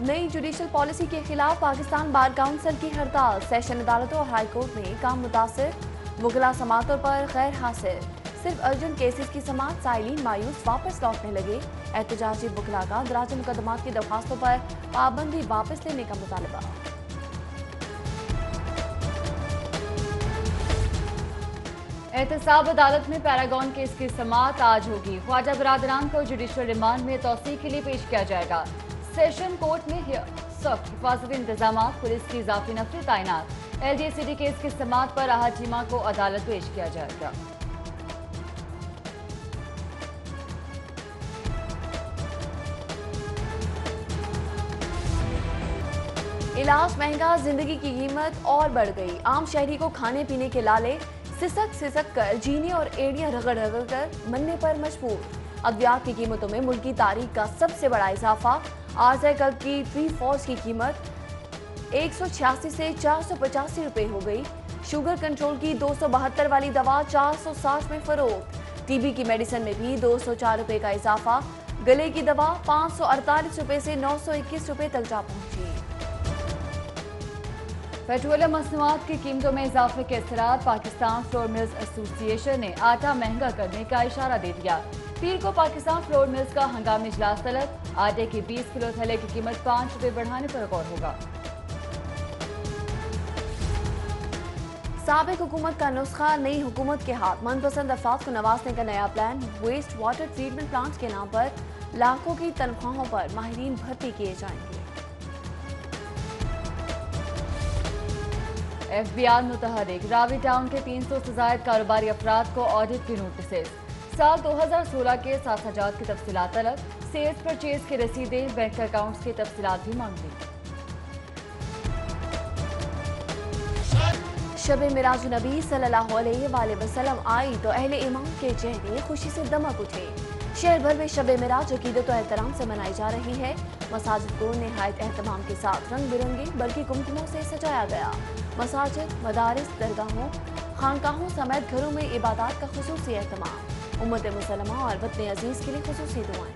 नई judicial policy के खिलाफ पाकिस्तान बार काउंसिल की हड़ताल। सेशन अदालतों और हाई कोर्ट में काम मुतासिर, वकला समातों पर गैर हासिल। सिर्फ अर्जेंट केसेस की समात, साइलिन मायूस वापस लौटने लगे। एहतजाजी वकला का दराज मुकदमात की दरख्वास्तों पर पाबंदी वापस लेने का मुतालबा। एहतसाब अदालत में पैरागॉन केस की समात आज होगी। ख्वाजा बरादरान को जुडिशल रिमांड में तौसीक़ के लिए पेश किया जाएगा। सेशन कोर्ट में सख्त हिफाजती इंतजाम, पुलिस की इजाफी नफरी तैनात। LDA-CD केस की समात पर आहद चीमा को अदालत पेश किया जाएगा। इलाज महंगा, जिंदगी की कीमत और बढ़ गई। आम शहरी को खाने पीने के लाले सिसक सिसक कर जीने और एड़ियां रगड़ रगड़ कर मरने पर मजबूर। अद्वियात की कीमतों में मुल्की तारीख का सबसे बड़ा इजाफा। आरज़ कल्ब की प्री फॉर्स की कीमत 186 से 485 रुपए हो गई। शुगर कंट्रोल की 272 वाली दवा 460 में फरोख्त। टीबी की मेडिसिन में भी 204 रुपए का इजाफा। गले की दवा 548 रुपए से 921 रुपए तक जा पहुंची। पेट्रोलियम मसनूआत की कीमतों में इजाफे के असरात। पाकिस्तान फ्लोर मिल्स एसोसिएशन ने आटा महंगा करने का इशारा दे दिया। पीर को पाकिस्तान फ्लोर मिल्स का हंगामी इजलास तलब। आटे के 20 किलो थैले की कीमत 5 रुपए बढ़ाने पर गौर होगा। साबिक हुकूमत का नुस्खा नई हुकूमत के हाथ। मनपसंद अफराद को नवाजने का नया plan. Waste water treatment plant के नाम पर लाखों की तनख्वाहों पर माहिरीन भर्ती किए जाएंगे। FBI मुतहरिक। रावी टाउन के 300 से जायद कारोबारी अफराद को ऑडिट की नोटिस। साल 2016 के साखाजात की तफसीलात तलब। सेल्स परचेज की रसीदें, बैंक अकाउंट्स की तफसीलात भी मांग ली। शब मिराज नबी सल्लल्लाहु अलैहि वसल्लम आई तो अहले ईमान के चेहरे खुशी से दमक उठे। शहर भर में शब मिराज अकीदत और एहतराम से मनाई जा रही है। मसाजिद को निहायत एहतमाम के साथ रंग बिरंगे बल्कि कुमकुमों से सजाया गया। मसाजिद, मदारिस, दरगाहों, खानकाहों समेत घरों में इबादत का खुसूसी एहतमाम। उम्मत मुसलमा और वतन अजीज के लिए खुसूसी दुआएं।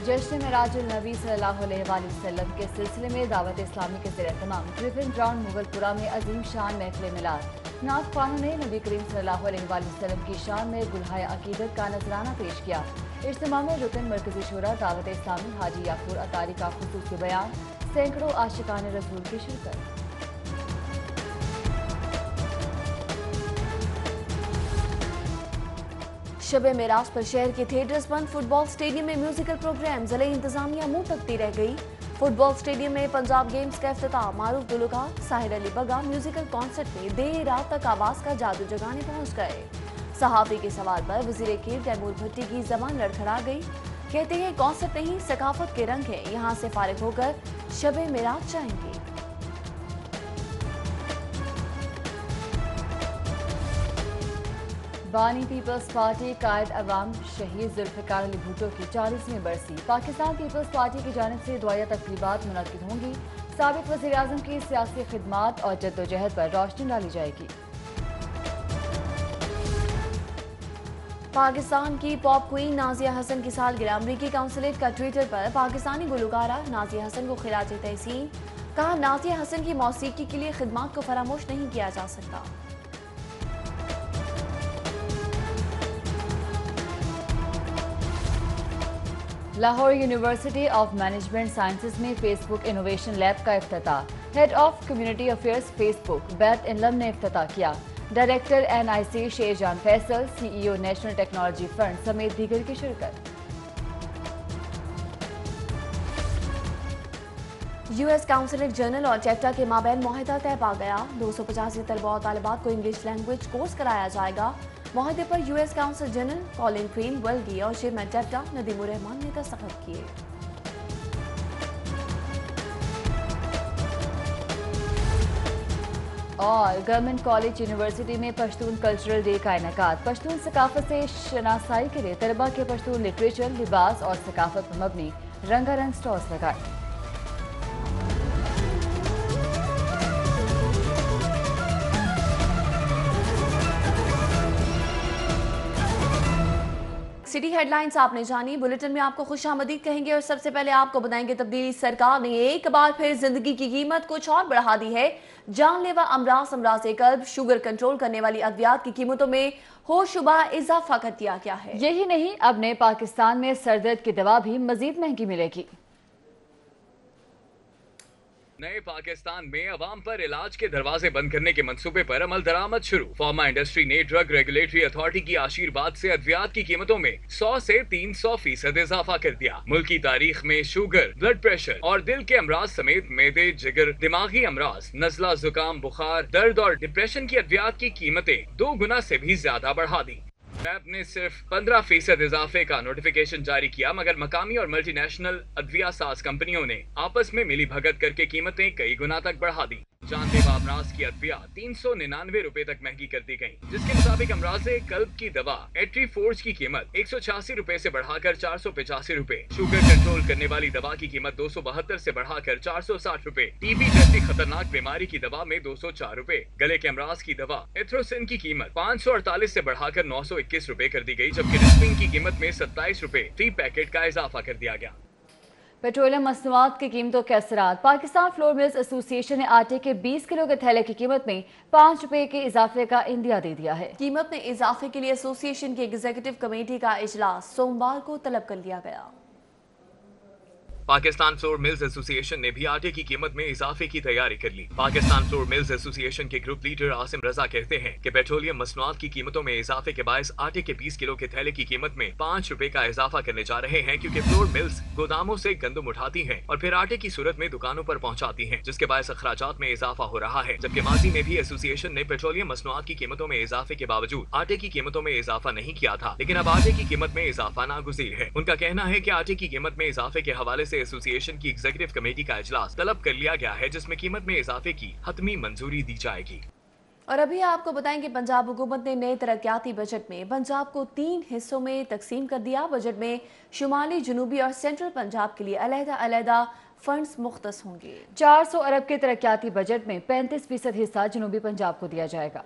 जश्न मिराज नबी सल्लल्लाहु अलैहि वसल्लम के सिलसिले में दावत इस्लामी के ज़ेर एहतमाम ग्रिफिन ग्राउंड मुगलपुरा में अजीम शान महफिल मिलाद। नात ख्वानों ने नबी करीम सल्लल्लाहु अलैहि वसल्लम की शान में गुलहाय अकीदत का नजराना पेश किया। इज्तिमा में रुकन मरकजी शुरा दावत इस्लामी हाजी याकूर अतारी का खुसूसी बयान। सैकड़ों आशिकान रसूल की शिरकत। शब मेराज पर शहर के थिएटर्स बंद। फुटबॉल स्टेडियम में म्यूजिकल प्रोग्राम। जिले इंतजामिया मुंह तकती रह गई। फुटबॉल स्टेडियम में पंजाब गेम्स का इफ्तिताह। मारूफ गुलकार साहिर अली बगा म्यूजिकल कॉन्सर्ट में देर रात तक आवाज का जादू जगाने पहुंच गए। सहाफी के सवाल पर वजीर खेल तैमूर भट्टी की जबान लड़खड़ा गई। कहते हैं कॉन्सर्ट नहीं, सकाफत के रंग है। यहाँ से फारिग होकर शब मेराज जाएंगे। बानी पीपल्स पार्टी कायद अवाम शहीद जुल्फ़िकार अली भुट्टो की 40वीं बरसी। पाकिस्तान पीपल्स पार्टी की जानिब से दुआया तकरीबात मुनक्किद होंगी। साबिक वज़ीर आज़म की सियासी खिदमात और जद्दोजहद पर रोशनी डाली जाएगी। पाकिस्तान की पॉप क्वीन नाजिया हसन की सालगिरह। अमरीकी काउंसिलेट का ट्विटर पर पाकिस्तानी गुलकारा नाजिया हसन को खिराज तहसीन। कहा, नाजिया हसन की मौसीकी के लिए खिदमात को फरामोश नहीं किया जा सकता। Lahore university of management sciences में फेसबुक इनोवेशन लैब का इफ्तिताह। Head of community affairs Facebook बैत इनलम ने इफ्तिताह किया। Director NIC Sherjan Faisal, CEO national technology fund समेत दीगर की शिरकत। US काउंसिलेट जर्नल और चैप्टा के माबैन मुआहिदा तय पा गया। 285 तलबा और तालिबात को इंग्लिश लैंग्वेज कोर्स कराया जाएगा। मुआहिदे पर US council general Colleen Crenwelge और चेयरमैन चैप्टा नदीमुर रहमान ने दस्तखत किए। और गवर्नमेंट कॉलेज यूनिवर्सिटी में पश्तून कल्चरल डे का इनेकाद। पश्तून सकाफत से शनासाई के लिए तलबा के पश्तून लिटरेचर, लिबास और सकाफत पर मबनी रंगारंग स्टॉल्स लगाए। सिटी हेडलाइंस आपने जानी। बुलेटिन में आपको खुशामदीद कहेंगे और सबसे पहले आपको बताएंगे तब्दीली सरकार ने एक बार फिर जिंदगी की कीमत कुछ और बढ़ा दी है। जानलेवा अमराज कल्ब शुगर कंट्रोल करने वाली अद्वियात की कीमतों में होशुबा इजाफा कर दिया गया है। यही नहीं, अब नए पाकिस्तान में सरदर्द की दवा भी मजीद महंगी मिलेगी। नए पाकिस्तान में अवाम पर इलाज के दरवाजे बंद करने के मंसूबे पर अमल दरामद शुरू। फार्मा इंडस्ट्री ने ड्रग रेगुलेटरी अथॉरिटी की आशीर्वाद से अद्वियात की कीमतों में 100 से 300% इजाफा कर दिया। मुल्क की तारीख में शुगर, ब्लड प्रेशर और दिल के अमराज समेत मैदे, जिगर, दिमागी अमराज, नजला, जुकाम, बुखार, दर्द और डिप्रेशन की अद्वियात की कीमतें 2 गुना से भी ज्यादा बढ़ा दी। ऐप ने सिर्फ 15% इजाफे का नोटिफिकेशन जारी किया, मगर मकामी और मल्टीनेशनल अद्विया साज कंपनियों ने आपस में मिली भगत करके कीमतें कई गुना तक बढ़ा दी। जानलेवा अमराज की अद्विया 399 रुपए तक महंगी कर दी गई, जिसके मुताबिक अमराज कल्ब की दवा एट्री फोर्ज की कीमत 186 रुपए से बढ़ाकर 485 रुपए, शुगर कंट्रोल करने वाली दवा की कीमत 272 से बढ़ाकर 460 रुपए, टीबी जैसी खतरनाक बीमारी की दवा में 204 रुपए, गले के अमराज की दवा एथ्रोसिन की कीमत 548 से बढ़ाकर 921 रुपए कर दी गई, जबकि रिस्पिन की कीमत में 27 रुपए फी पैकेट का इजाफा कर दिया गया। पेट्रोलियम मसनूआत की कीमतों के असरात। पाकिस्तान फ्लोर मिल्स एसोसिएशन ने आटे के 20 किलो के थैले की कीमत में 5 रुपए के इजाफे का इंदिया दे दिया है। कीमत में इजाफे के लिए एसोसिएशन की एग्जीक्यूटिव कमेटी का इजलास सोमवार को तलब कर लिया गया। पाकिस्तान फ्लोर मिल्स एसोसिएशन ने भी आटे की कीमत में इजाफे की तैयारी कर ली। पाकिस्तान फ्लोर मिल्स एसोसिएशन के ग्रुप लीडर आसिम रजा कहते हैं कि पेट्रोलियम मसनूआत की कीमतों में इजाफे के बायस आटे के 20 किलो के थैले की कीमत में 5 रुपए का इजाफा करने जा रहे हैं, क्योंकि फ्लोर मिल्स गोदामों से गंदम उठाती हैं और फिर आटे की सूरत में दुकानों पर पहुंचाती हैं, जिसके बायस अखराजात में इजाफा हो रहा है। जबकि माजी में भी एसोसिएशन ने पेट्रोलियम मसनूआत की कीमतों में इजाफे के बावजूद आटे की कीमतों में इजाफा नहीं किया था, लेकिन अब आटे की कीमत में इजाफा नागुज़ीर है। उनका कहना है कि आटे की कीमत में इजाफे के हवाले से एसोसिएशन की एग्जीक्यूटिव कमेटी का इजलास तलब कर लिया गया है, जिसमें कीमत में इजाफे की हतमी मंजूरी दी जाएगी। और अभी आपको बताएं कि पंजाब हुकूमत ने नए तरक्याती बजट में पंजाब को 3 हिस्सों में तकसीम कर दिया। बजट में शुमाली, जनूबी और सेंट्रल पंजाब के लिए अलहदा-अलहदा फंड्स मुख्तस होंगे। 400 अरब के तरक्याती बजट में 35% हिस्सा जनूबी पंजाब को दिया जाएगा।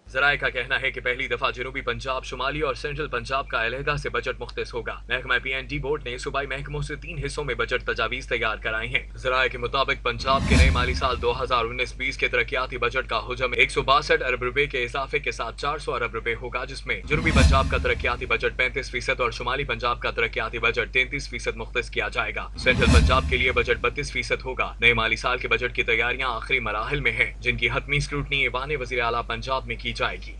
जराये का कहना है कि पहली दफा जनूबी पंजाब, शुमाली और सेंट्रल पंजाब का अलहदा से बजट मुख्तस होगा। महकमा PND बोर्ड ने सूबाई महकमों से 3 हिस्सों में बजट तजावीज तैयार कराई हैं। जराये के मुताबिक पंजाब के नए माली साल 2019-20 के तरक्याती बजट का हुजम 162 अरब रुपए के इजाफे के साथ 400 अरब रुपए होगा, जिसमें जनूबी पंजाब का तरक्याती बजट 35% और शुमाली पंजाब का तरक्याती बजट 33% मुख्तस किया जाएगा। सेंट्रल पंजाब के लिए बजट 32% होगा। नए माली साल के बजट की तैयारियां आखिरी मराहिल में है, जिनकी हतमी स्क्रूटनी ईवान वज़ीर आला पंजाब में की जाएगी।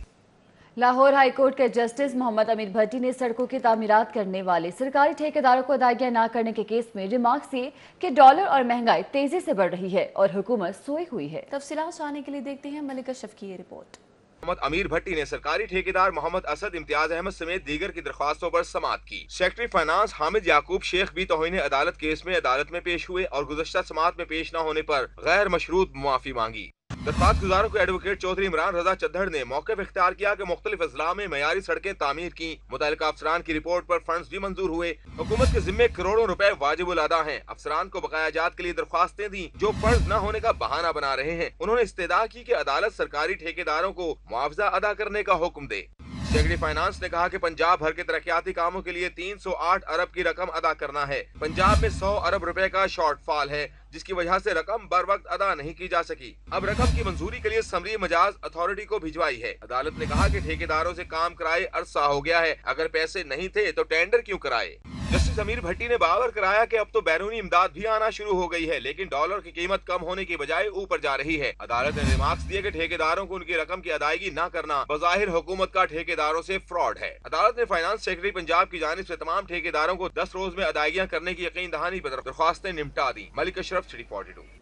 लाहौर हाई कोर्ट के जस्टिस मोहम्मद अमीर भट्टी ने सड़कों की तामीरात करने वाले सरकारी ठेकेदारों को अदायगियां न करने के केस में रिमार्क्स दिए कि डॉलर और महंगाई तेजी से बढ़ रही है और हुकूमत सोई हुई है। तफसीलात जानने के लिए देखते हैं मलिक अशरफ की ये रिपोर्ट। मोहम्मद अमीर भट्टी ने सरकारी ठेकेदार मोहम्मद असद, इम्तियाज अहमद समेत दीगर की दरख्वास्तों पर समाअत की। सेक्रेटरी फाइनेंस हामिद याकूब शेख भी तौहीन अदालत केस में अदालत में पेश हुए और गुज़श्ता समाअत में पेश न होने पर गैर मशरूत मुआफी मांगी। दरख्वास्त गुजारों को एडवोकेट चौधरी इमरान रजा चद्दड़ ने मौक़िफ़ इख्तियार किया कि मुख्तलिफ अजला में मयारी सड़कें तामीर की। मुतल्लिका अफसरान की रिपोर्ट पर फंड्स भी मंजूर हुए। हुकूमत के जिम्मे करोड़ों रुपए वाजिबुल अदा हैं। अफसरान को बकाया जात के लिए दरख्वास्तें दी जो फर्ज न होने का बहाना बना रहे हैं। उन्होंने इस्तेदा की कि अदालत सरकारी ठेकेदारों को मुआवजा अदा करने का हुक्म दे। सेक्रेटरी फाइनेंस ने कहा कि पंजाब भर के तरक्याती कामों के लिए 308 अरब की रकम अदा करना है। पंजाब में 100 अरब रुपए का शॉर्टफॉल है, जिसकी वजह से रकम बर वक्त अदा नहीं की जा सकी। अब रकम की मंजूरी के लिए समरी मजाज अथॉरिटी को भिजवाई है। अदालत ने कहा कि ठेकेदारों से काम कराए अरसा हो गया है, अगर पैसे नहीं थे तो टेंडर क्यों कराए। जस्टिस अमीर भट्टी ने बावर कराया कि अब तो बैरूनी इमदाद भी आना शुरू हो गई है, लेकिन डॉलर की कीमत कम होने की बजाय ऊपर जा रही है। अदालत ने रिमार्क्स दिए कि ठेकेदारों को उनकी रकम की अदायगी न करना बज़ाहिर हुकूमत का ठेकेदारों से फ्रॉड है। अदालत ने फाइनेंस सेक्रेटरी पंजाब की जानिब से तमाम ठेकेदारों को 10 रोज में अदायगियां करने की यकीन दहानी पर दरख्वास्तें निपटा दी। मलिक अशरफ, सिटी 42।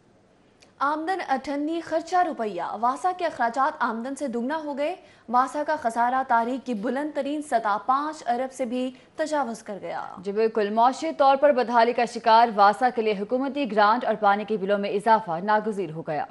आमदन 98 खर्चा रुपया। वासा के अखराजात आमदन से दुगना हो गए। वासा का खसारा तारीख की बुलंद तरीन सतह 5 अरब से भी तजावज कर गया। जी बिल्कुल, मौशी तौर पर बदहाली का शिकार वासा के लिए हुकूमती ग्रांट और पानी के बिलों में इजाफा नागुज़ीर हो गया।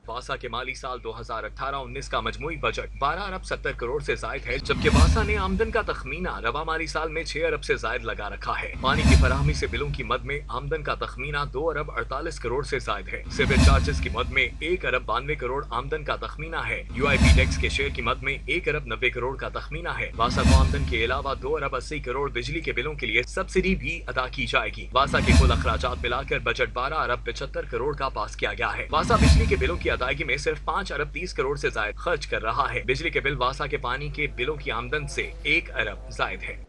वासा के माली साल 2018-19 का मजमूई बजट 12 अरब 70 करोड़ से जायद है, जबकि वासा ने आमदन का तखमीना रवा माली साल में 6 अरब से जायद लगा रखा है। पानी की फराहमी से बिलों की मद में आमदन का तखमीना 2 अरब 48 करोड़ से जायद है। सिविल चार्जेस की मद में 1 अरब 92 करोड़ आमदन का तखमीना है। UIP टैक्स के शेयर की मद में 1 अरब 90 करोड़ का तखमीना है। वासा को आमदन के अलावा 2 अरब 80 करोड़ बिजली के बिलों के लिए सब्सिडी भी अदा की जाएगी। वासा के कुल अखराजात मिलाकर बजट 12 अरब 75 करोड़ का पास किया गया है। वासा बिजली के बिलों की अदायगी में सिर्फ 5 अरब 30 करोड़ से जायद खर्च कर रहा है। बिजली के बिल वासा के पानी के बिलों की आमदन से 1 अरब जायद है।